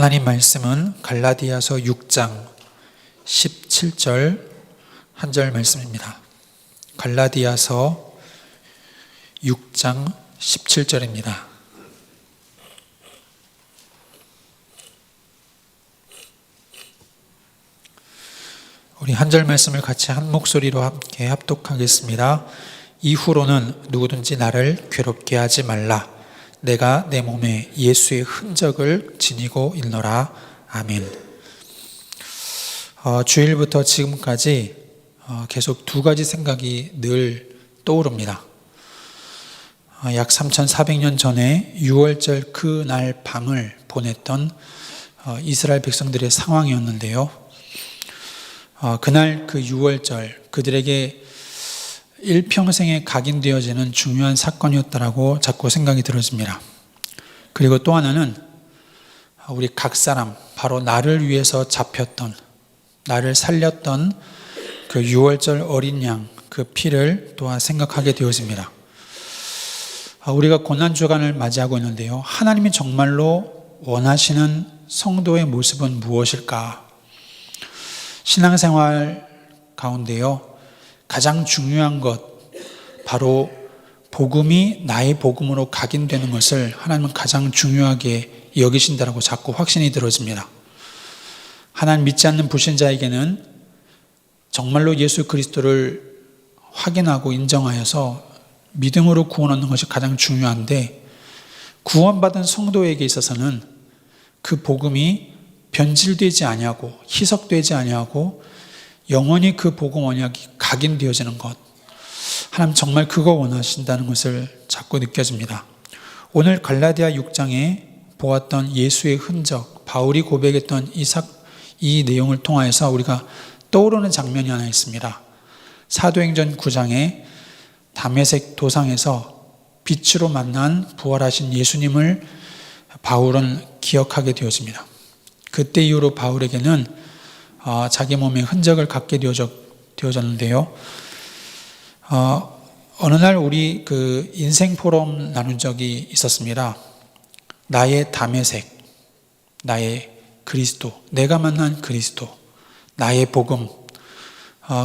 하나님 말씀은 갈라디아서 6장 17절 한 절 말씀입니다. 갈라디아서 6장 17절입니다. 우리 한 절 말씀을 같이 한 목소리로 함께 합독하겠습니다. 이후로는 누구든지 나를 괴롭게 하지 말라. 내가 내 몸에 예수의 흔적을 지니고 있노라. 아멘. 주일부터 지금까지 계속 두 가지 생각이 늘 떠오릅니다. 약 3,400년 전에 6월절 그날 밤을 보냈던 이스라엘 백성들의 상황이었는데요. 그날 그 6월절 그들에게 일평생에 각인되어지는 중요한 사건이었다라고 자꾸 생각이 들어집니다. 그리고 또 하나는 우리 각 사람, 바로 나를 위해서 잡혔던, 나를 살렸던 그 6월절 어린 양, 그 피를 또한 생각하게 되어집니다. 우리가 고난주간을 맞이하고 있는데요, 하나님이 정말로 원하시는 성도의 모습은 무엇일까? 신앙생활 가운데요, 가장 중요한 것, 바로 복음이 나의 복음으로 각인되는 것을 하나님은 가장 중요하게 여기신다라고 자꾸 확신이 들어집니다. 하나님 믿지 않는 불신자에게는 정말로 예수 그리스도를 확인하고 인정하여서 믿음으로 구원 얻는 것이 가장 중요한데, 구원받은 성도에게 있어서는 그 복음이 변질되지 아니하고 희석되지 아니하고 영원히 그 복음 언약이 각인되어지는 것, 하나님 정말 그거 원하신다는 것을 자꾸 느껴집니다. 오늘 갈라디아 6장에 보았던 예수의 흔적, 바울이 고백했던 이 내용을 통하여서 우리가 떠오르는 장면이 하나 있습니다. 사도행전 9장에 다메섹 도상에서 빛으로 만난 부활하신 예수님을 바울은 기억하게 되어집니다. 그때 이후로 바울에게는 자기 몸에 흔적을 갖게 되어졌는데요. 어느 날 우리 그 인생 포럼 나눈 적이 있었습니다. 나의 다메섹, 나의 그리스도, 내가 만난 그리스도, 나의 복음,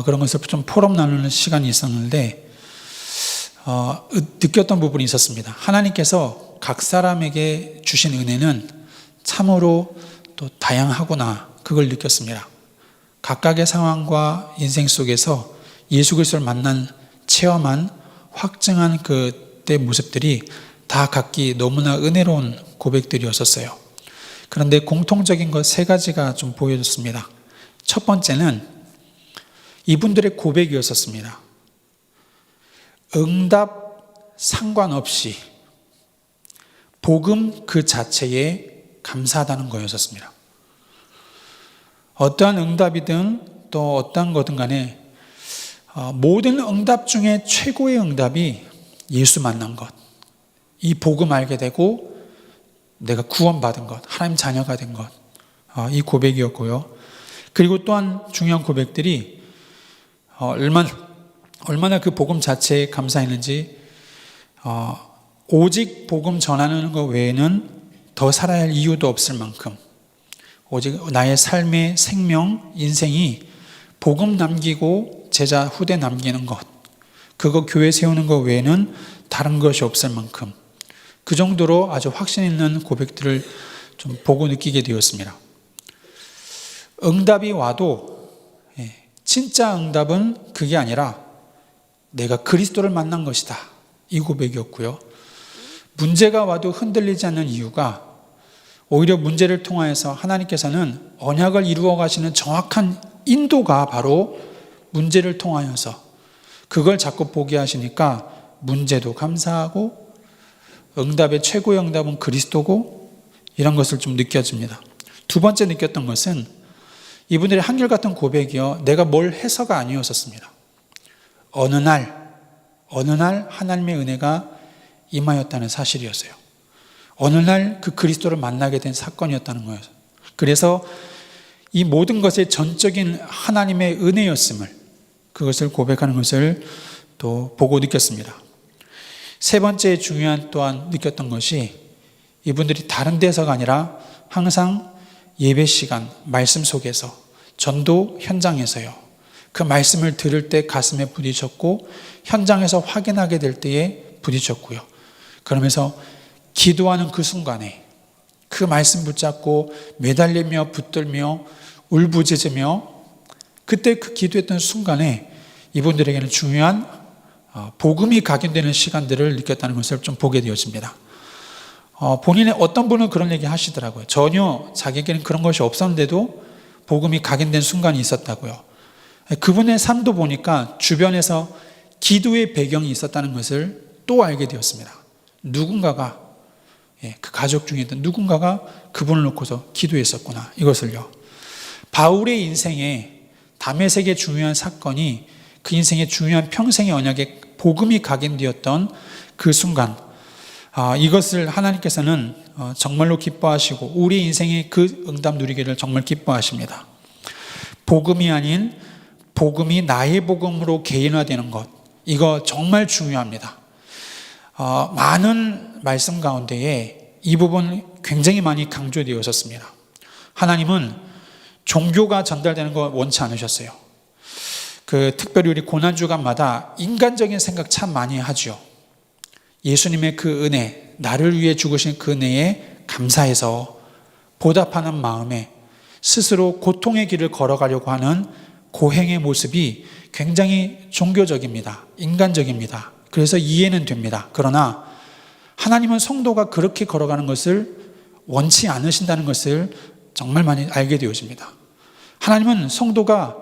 그런 것을 좀 포럼 나누는 시간이 있었는데 느꼈던 부분이 있었습니다. 하나님께서 각 사람에게 주신 은혜는 참으로 또 다양하구나, 그걸 느꼈습니다. 각각의 상황과 인생 속에서 예수 그리스도를 만난, 체험한, 확증한 그때 모습들이 다 각기 너무나 은혜로운 고백들이었었어요. 그런데 공통적인 것 세 가지가 좀 보여졌습니다. 첫 번째는 이분들의 고백이었었습니다. 응답 상관없이 복음 그 자체에 감사하다는 거였었습니다. 어떠한 응답이든 또 어떠한 거든 간에 모든 응답 중에 최고의 응답이 예수 만난 것, 이 복음 알게 되고 내가 구원받은 것, 하나님 자녀가 된 것, 이 고백이었고요. 그리고 또한 중요한 고백들이 얼마나 그 복음 자체에 감사했는지, 오직 복음 전하는 것 외에는 더 살아야 할 이유도 없을 만큼, 오직 나의 삶의 생명, 인생이 복음 남기고 제자 후대 남기는 것, 그거 교회 세우는 것 외에는 다른 것이 없을 만큼, 그 정도로 아주 확신 있는 고백들을 좀 보고 느끼게 되었습니다. 응답이 와도 진짜 응답은 그게 아니라 내가 그리스도를 만난 것이다, 이 고백이었고요. 문제가 와도 흔들리지 않는 이유가 오히려 문제를 통하여서 하나님께서는 언약을 이루어 가시는 정확한 인도가 바로 문제를 통하여서 그걸 자꾸 보게 하시니까 문제도 감사하고 응답의 최고의 응답은 그리스도고, 이런 것을 좀 느껴집니다. 두 번째 느꼈던 것은 이분들의 한결같은 고백이요, 내가 뭘 해서가 아니었었습니다. 어느 날 하나님의 은혜가 임하였다는 사실이었어요. 어느 날 그 그리스도를 만나게 된 사건이었다는 거예요. 그래서 이 모든 것의 전적인 하나님의 은혜였음을, 그것을 고백하는 것을 또 보고 느꼈습니다. 세 번째 중요한 또한 느꼈던 것이 이분들이 다른 데서가 아니라 항상 예배 시간, 말씀 속에서, 전도 현장에서요. 그 말씀을 들을 때 가슴에 부딪혔고 현장에서 확인하게 될 때에 부딪혔고요. 그러면서 기도하는 그 순간에 그 말씀 붙잡고 매달리며 붙들며 울부짖으며 그때 그 기도했던 순간에 이분들에게는 중요한 복음이 각인되는 시간들을 느꼈다는 것을 좀 보게 되어집니다. 본인의 어떤 분은 그런 얘기 하시더라고요. 전혀 자기에게는 그런 것이 없었는데도 복음이 각인된 순간이 있었다고요. 그분의 삶도 보니까 주변에서 기도의 배경이 있었다는 것을 또 알게 되었습니다. 누군가가, 그 가족 중에 있던 누군가가 그분을 놓고서 기도했었구나, 이것을요. 바울의 인생에 다메섹의 중요한 사건이 그 인생의 중요한 평생의 언약에 복음이 각인되었던 그 순간, 이것을 하나님께서는 정말로 기뻐하시고 우리 인생의 그 응답 누리기를 정말 기뻐하십니다. 복음이 아닌 복음이 나의 복음으로 개인화되는 것, 이거 정말 중요합니다. 많은 말씀 가운데에 이 부분 굉장히 많이 강조되어 있었습니다. 하나님은 종교가 전달되는 거 원치 않으셨어요. 특별히 우리 고난주간마다 인간적인 생각 참 많이 하죠. 예수님의 그 은혜, 나를 위해 죽으신 그 은혜에 감사해서 보답하는 마음에 스스로 고통의 길을 걸어가려고 하는 고행의 모습이 굉장히 종교적입니다. 인간적입니다. 그래서 이해는 됩니다. 그러나 하나님은 성도가 그렇게 걸어가는 것을 원치 않으신다는 것을 정말 많이 알게 되어집니다. 하나님은 성도가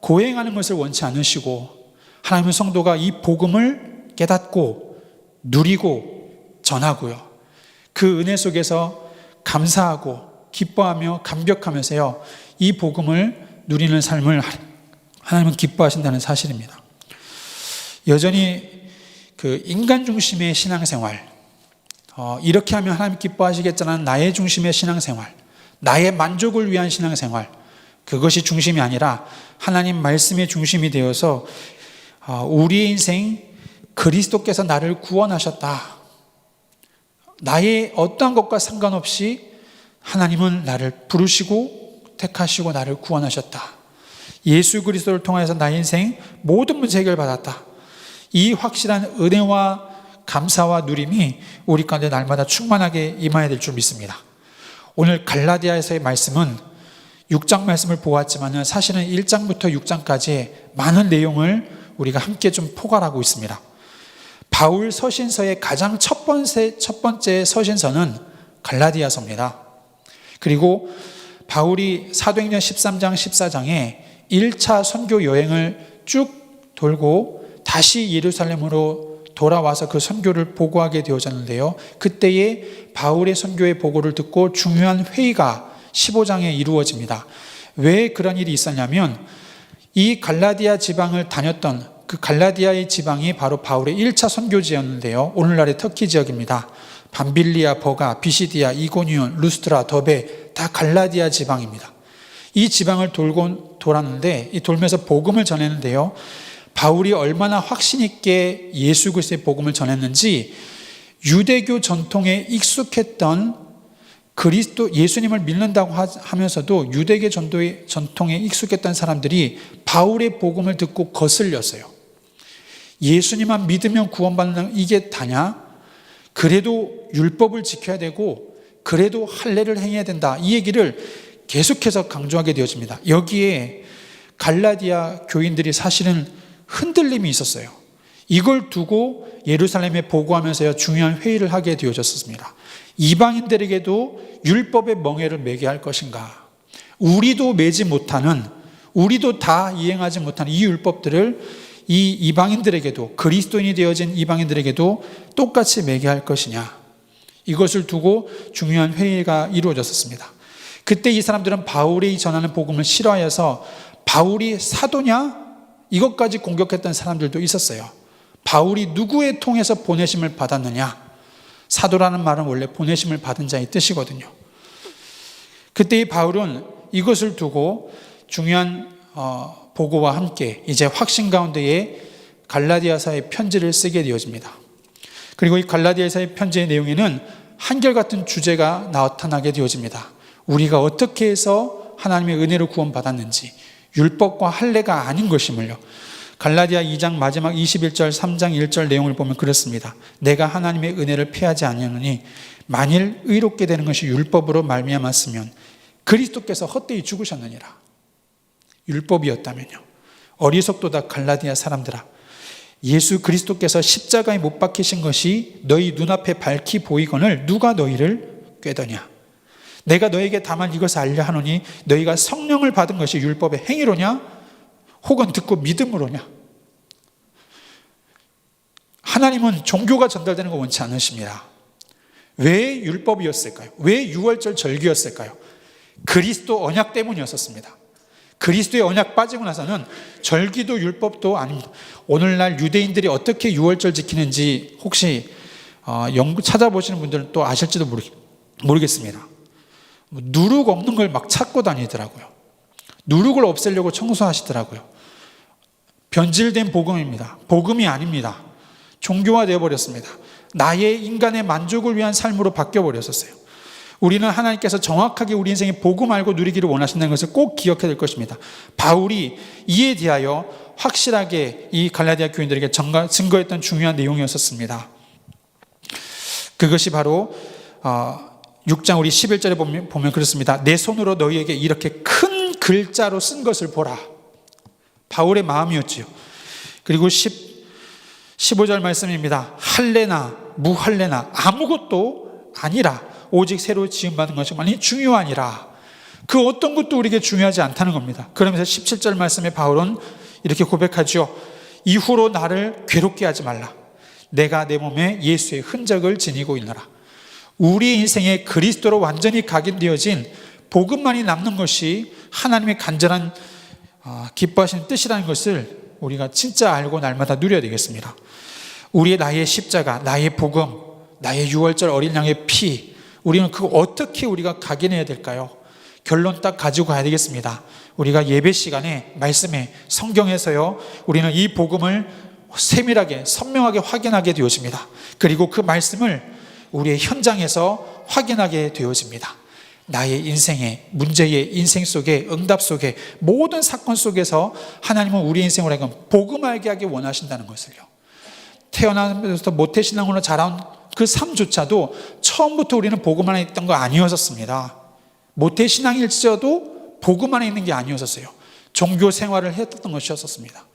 고행하는 것을 원치 않으시고, 하나님은 성도가 이 복음을 깨닫고 누리고 전하고요, 그 은혜 속에서 감사하고 기뻐하며 감격하면서요, 이 복음을 누리는 삶을 하나님은 기뻐하신다는 사실입니다. 여전히 그 인간 중심의 신앙생활, 이렇게 하면 하나님 기뻐하시겠잖아는 나의 중심의 신앙생활, 나의 만족을 위한 신앙생활, 그것이 중심이 아니라 하나님 말씀의 중심이 되어서 우리의 인생, 그리스도께서 나를 구원하셨다, 나의 어떠한 것과 상관없이 하나님은 나를 부르시고 택하시고 나를 구원하셨다, 예수 그리스도를 통해서 나의 인생 모든 문제 해결받았다, 이 확실한 은혜와 감사와 누림이 우리 가운데 날마다 충만하게 임해야 될 줄 믿습니다. 오늘 갈라디아에서의 말씀은 6장 말씀을 보았지만 사실은 1장부터 6장까지 많은 내용을 우리가 함께 좀 포괄하고 있습니다. 바울 서신서의 가장 첫 번째 서신서는 갈라디아서입니다. 그리고 바울이 사도행전 13장 14장에 1차 선교 여행을 쭉 돌고 다시 예루살렘으로 돌아와서 그 선교를 보고하게 되어졌는데요, 그때의 바울의 선교의 보고를 듣고 중요한 회의가 15장에 이루어집니다. 왜 그런 일이 있었냐면, 이 갈라디아 지방을 다녔던 그 갈라디아의 지방이 바로 바울의 1차 선교지였는데요, 오늘날의 터키 지역입니다. 밤빌리아, 버가, 비시디아, 이고니온, 루스트라, 더베, 다 갈라디아 지방입니다. 이 지방을 돌았는데, 이 돌면서 복음을 전했는데요, 바울이 얼마나 확신 있게 예수 그리스도의 복음을 전했는지 유대교 전통에 익숙했던 그리스도 예수님을 믿는다고 하면서도 유대교 전통에 익숙했던 사람들이 바울의 복음을 듣고 거슬렸어요. 예수님만 믿으면 구원받는 이게 다냐? 그래도 율법을 지켜야 되고 그래도 할례를 행해야 된다, 이 얘기를 계속해서 강조하게 되어집니다. 여기에 갈라디아 교인들이 사실은 흔들림이 있었어요. 이걸 두고 예루살렘에 보고하면서 중요한 회의를 하게 되어졌습니다. 이방인들에게도 율법의 멍에를 매게 할 것인가, 우리도 매지 못하는, 우리도 다 이행하지 못하는 이 율법들을 이 이방인들에게도, 그리스도인이 되어진 이방인들에게도 똑같이 매게 할 것이냐, 이것을 두고 중요한 회의가 이루어졌습니다. 그때 이 사람들은 바울이 전하는 복음을 싫어하여서 바울이 사도냐? 이것까지 공격했던 사람들도 있었어요. 바울이 누구의 통해서 보내심을 받았느냐? 사도라는 말은 원래 보내심을 받은 자의 뜻이거든요. 그때 이 바울은 이것을 두고 중요한 보고와 함께 이제 확신 가운데에 갈라디아서의 편지를 쓰게 되어집니다. 그리고 이 갈라디아서의 편지의 내용에는 한결같은 주제가 나타나게 되어집니다. 우리가 어떻게 해서 하나님의 은혜로 구원받았는지, 율법과 할례가 아닌 것임을요. 갈라디아 2장 마지막 21절 3장 1절 내용을 보면 그렇습니다. 내가 하나님의 은혜를 패하지 아니하노니 만일 의롭게 되는 것이 율법으로 말미암았으면 그리스도께서 헛되이 죽으셨느니라. 율법이었다면요. 어리석도다 갈라디아 사람들아, 예수 그리스도께서 십자가에 못 박히신 것이 너희 눈앞에 밝히 보이거늘 누가 너희를 꾀더냐. 내가 너에게 다만 이것을 알려 하노니 너희가 성령을 받은 것이 율법의 행위로냐 혹은 듣고 믿음으로냐. 하나님은 종교가 전달되는 거 원치 않으십니다. 왜 율법이었을까요? 왜 유월절 절기였을까요? 그리스도 언약 때문이었습니다. 그리스도의 언약 빠지고 나서는 절기도 율법도 아닙니다. 오늘날 유대인들이 어떻게 유월절 지키는지 혹시 연구 찾아보시는 분들은 또 아실지도 모르겠습니다. 누룩 없는 걸 막 찾고 다니더라고요. 누룩을 없애려고 청소하시더라고요. 변질된 복음입니다. 복음이 아닙니다. 종교화 되어버렸습니다. 나의 인간의 만족을 위한 삶으로 바뀌어버렸었어요. 우리는 하나님께서 정확하게 우리 인생의 복음 알고 누리기를 원하신다는 것을 꼭 기억해야 될 것입니다. 바울이 이에 대하여 확실하게 이 갈라디아 교인들에게 증거했던 중요한 내용이었습니다. 그것이 바로 6장 우리 11절에 보면 그렇습니다. 내 손으로 너희에게 이렇게 큰 글자로 쓴 것을 보라. 바울의 마음이었지요. 그리고 15절 말씀입니다. 할례나 무할례나 아무것도 아니라 오직 새로 지음받은 것이만이 중요하니라. 그 어떤 것도 우리에게 중요하지 않다는 겁니다. 그러면서 17절 말씀에 바울은 이렇게 고백하죠. 이후로 나를 괴롭게 하지 말라. 내가 내 몸에 예수의 흔적을 지니고 있노라. 우리 인생에 그리스도로 완전히 각인되어진 복음만이 남는 것이 하나님의 간절한 기뻐하시는 뜻이라는 것을 우리가 진짜 알고 날마다 누려야 되겠습니다. 우리의 나의 십자가, 나의 복음, 나의 유월절 어린 양의 피, 우리는 그거 어떻게 우리가 각인해야 될까요? 결론 딱 가지고 가야 되겠습니다. 우리가 예배 시간에 말씀에 성경에서요, 우리는 이 복음을 세밀하게 선명하게 확인하게 되어집니다. 그리고 그 말씀을 우리의 현장에서 확인하게 되어집니다. 나의 인생의 문제의 인생 속에 응답 속에 모든 사건 속에서 하나님은 우리 인생을 하여금 복음 알게 하기 원하신다는 것을요. 태어나면서 모태신앙으로 자라온 그 삶조차도 처음부터 우리는 복음 안에 있던 거 아니었습니다. 모태신앙일지라도 복음 안에 있는 게 아니었어요. 종교 생활을 했던 것이었습니다.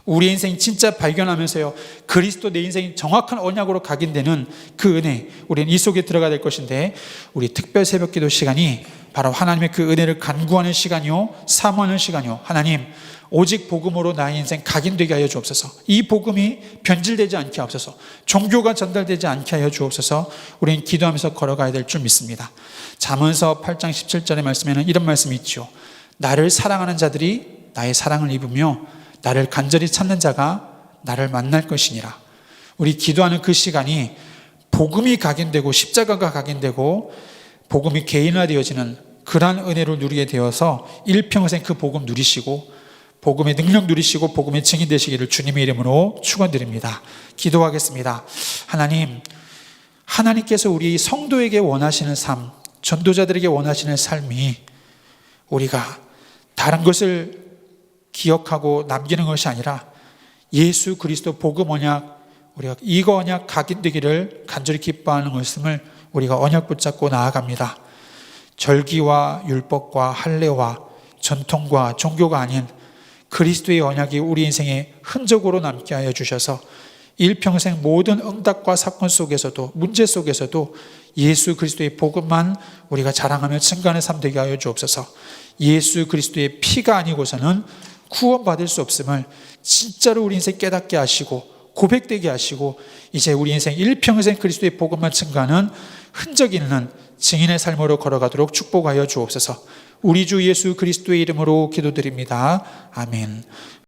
우리 인생 진짜 발견하면서요, 그리스도 내 인생이 정확한 언약으로 각인되는 그 은혜, 우리는 이 속에 들어가야 될 것인데, 우리 특별 새벽 기도 시간이 바로 하나님의 그 은혜를 간구하는 시간이요, 사모하는 시간이요. 하나님, 오직 복음으로 나의 인생 각인되게 하여 주옵소서. 이 복음이 변질되지 않게 하옵소서. 종교가 전달되지 않게 하여 주옵소서. 우리는 기도하면서 걸어가야 될 줄 믿습니다. 잠언서 8장 17절의 말씀에는 이런 말씀이 있죠. 나를 사랑하는 자들이 나의 사랑을 입으며 나를 간절히 찾는 자가 나를 만날 것이니라. 우리 기도하는 그 시간이 복음이 각인되고 십자가가 각인되고 복음이 개인화되어지는 그러한 은혜를 누리게 되어서 일평생 그 복음 누리시고 복음의 능력 누리시고 복음의 증인 되시기를 주님의 이름으로 축원드립니다. 기도하겠습니다. 하나님, 하나님께서 우리 성도에게 원하시는 삶, 전도자들에게 원하시는 삶이 우리가 다른 것을 기억하고 남기는 것이 아니라 예수 그리스도 복음 언약, 우리가 이거 언약 각인되기를 간절히 기뻐하는 것임을 우리가 언약 붙잡고 나아갑니다. 절기와 율법과 할례와 전통과 종교가 아닌 그리스도의 언약이 우리 인생의 흔적으로 남게 하여 주셔서 일평생 모든 응답과 사건 속에서도 문제 속에서도 예수 그리스도의 복음만 우리가 자랑하며 증거하는 삶 되게 하여 주옵소서. 예수 그리스도의 피가 아니고서는 구원받을 수 없음을 진짜로 우리 인생 깨닫게 하시고 고백되게 하시고 이제 우리 인생 일평생 그리스도의 복음만 증거하는 흔적 있는 증인의 삶으로 걸어가도록 축복하여 주옵소서. 우리 주 예수 그리스도의 이름으로 기도드립니다. 아멘.